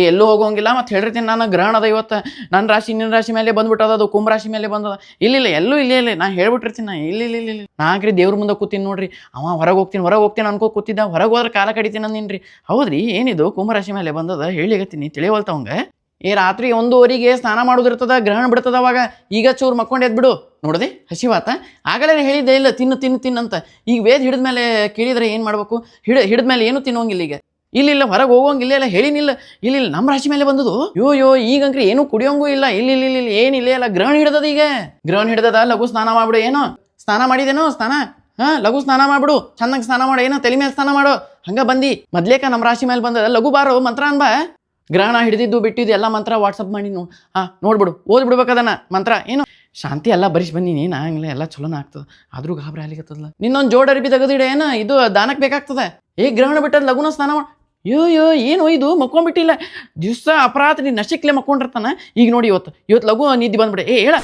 ಎಲ್ಲೂ ಹೋಗೋಂಗಿಲ್ಲ ಮತ್ತು ಹೇಳಿರ್ತೀನಿ ನಾನು ಗ್ರಹಣ ಅದ ಇವತ್ತು ನನ್ನ ರಾಶಿ ನಿನ್ನ ರಾಶಿ ಮೇಲೆ ಬಂದ್ಬಿಟ್ಟದ ಅದು ಕುಂಭ ರಾಶಿ ಮೇಲೆ ಬಂದದ ಇಲ್ಲ ಎಲ್ಲೂ ಇಲ್ಲ ನಾ ಹೇಳ್ಬಿಟ್ಟಿರ್ತೀನಿ ನಾ ಇಲ್ಲ ನಾಕ್ರಿ ದೇವ್ರ ಮುಂದೆ ಕೂತೀನಿ ನೋಡ್ರಿ ಅವ ಹೊರಗೆ ಹೋಗ್ತೀನಿ ಅನ್ಕೋ ಕೂತಿದ್ದ ಹೊರಗೆ ಹೋದ್ರೆ ಕಾಲ ಕಡಿತೀನಿ ಅಂದಿನ್ರಿ ಹೌದ್ರಿ ಏನಿದು ಕುಂಭ ರಾಶಿ ಮೇಲೆ ಬಂದದ ಹೇಳಿಗತ್ತೀನಿ ತಿಳಿಯವಲ್ತವಂಗ ರಾತ್ರಿ 1:15ಗೆ ಸ್ನಾನ ಮಾಡೋದಿರ್ತದ ಗ್ರಹಣ ಬಿಡ್ತದ ಅವಾಗ ಈಗ ಚೂರು ಮಕ್ಕೊಂಡು ಎದ್ಬಿಡು ನೋಡದೆ ಹಸಿವಾತ ಆಗಲೇ ಹೇಳಿದ್ದೆ ಇಲ್ಲ ತಿನ್ನು ಅಂತ ಈಗ ವೇದ ಹಿಡಿದ್ಮೇಲೆ ಕೇಳಿದ್ರೆ ಏನು ಮಾಡ್ಬೇಕು ಹಿಡಿದ್ಮೇಲೆ ಏನು ತಿನ್ನೋಂಗಿಲ್ಲ ಈಗ ಇಲ್ಲ ಹೊರಗೆ ಹೋಗೋಂಗಿಲ್ಲ ಇಲ್ಲ ಹೇಳಿನಿಲ್ಲ ಇಲ್ಲ ನಮ್ಮ ರಾಶಿ ಮೇಲೆ ಬಂದದು ಯೋ ಈಗಂಕ್ರಿ ಏನು ಕುಡಿಯೋಂಗೂ ಇಲ್ಲ ಇಲ್ಲ ಏನಿಲ್ಲ ಗ್ರಹಣ ಹಿಡ್ದದ ಈಗ ಗ್ರಹಣ ಹಿಡ್ದದ ಲಘು ಸ್ನಾನ ಮಾಡ್ಬಿಡು ಏನೋ ಸ್ನಾನ ಮಾಡಿದೇನೋ ಸ್ನಾನ ಲಘು ಸ್ನಾನ ಮಾಡ್ಬಿಡು ಚಂದಂಗೆ ಸ್ನಾನ ಮಾಡು ಏನೋ ತಲೆ ಮೇಲೆ ಸ್ನಾನ ಮಾಡು ಹಂಗ ಬಂದು ಮೊದ್ಲೇಕ ನಮ್ಮ ರಾಶಿ ಮೇಲೆ ಬಂದದ ಲಘು ಬಾರೋ ಮಂತ್ರ ಅನ್ಬಾ ಗ್ರಹಣ ಹಿಡಿದಿದ್ದು ಬಿಟ್ಟಿದ್ದು ಎಲ್ಲ ಮಂತ್ರ ವಾಟ್ಸಪ್ ಮಾಡಿ ನೋಡ್ಬಿಡು ಓದ್ಬಿಡ್ಬೇಕದನ್ನ ಮಂತ್ರ ಏನು ಶಾಂತಿ ಎಲ್ಲ ಬರಿಸಿ ಬಂದೀನಿ ನಾ ಹಂಗಿಲ್ಲ ಎಲ್ಲ ಚಲೋನ ಆಗ್ತದೆ ಆದ್ರೂ ಗಾಬರಿ ಆಗ್ಲಿಕ್ಕತ್ತದಲ್ಲ ನಿನ್ನೊಂದು ಜೋಡ್ ಅರ್ಬಿ ತೆಗೆದಿಡ ಏನು ಇದು ದಾನಕ್ಕೆ ಬೇಕಾಗ್ತದೆ ಗ್ರಹಣ ಬಿಟ್ಟದ ಲಘುನ ಸ್ನಾನ ಮಾಡಿ ಯೋ ಏನು ಇದು ಮಕ್ಕೊಂಡ್ಬಿಟ್ಟಿಲ್ಲ ದಿವಸ ಅಪರಾತ್ರಿ ನಶಿಕ್ಲೆ ಮಕ್ಕೊಂಡಿರ್ತಾನ ಈಗ ನೋಡಿ ಇವತ್ತು ಲಘು ನಿದ್ದೆ ಬಂದ್ಬಿಡೆ ಹೇಳ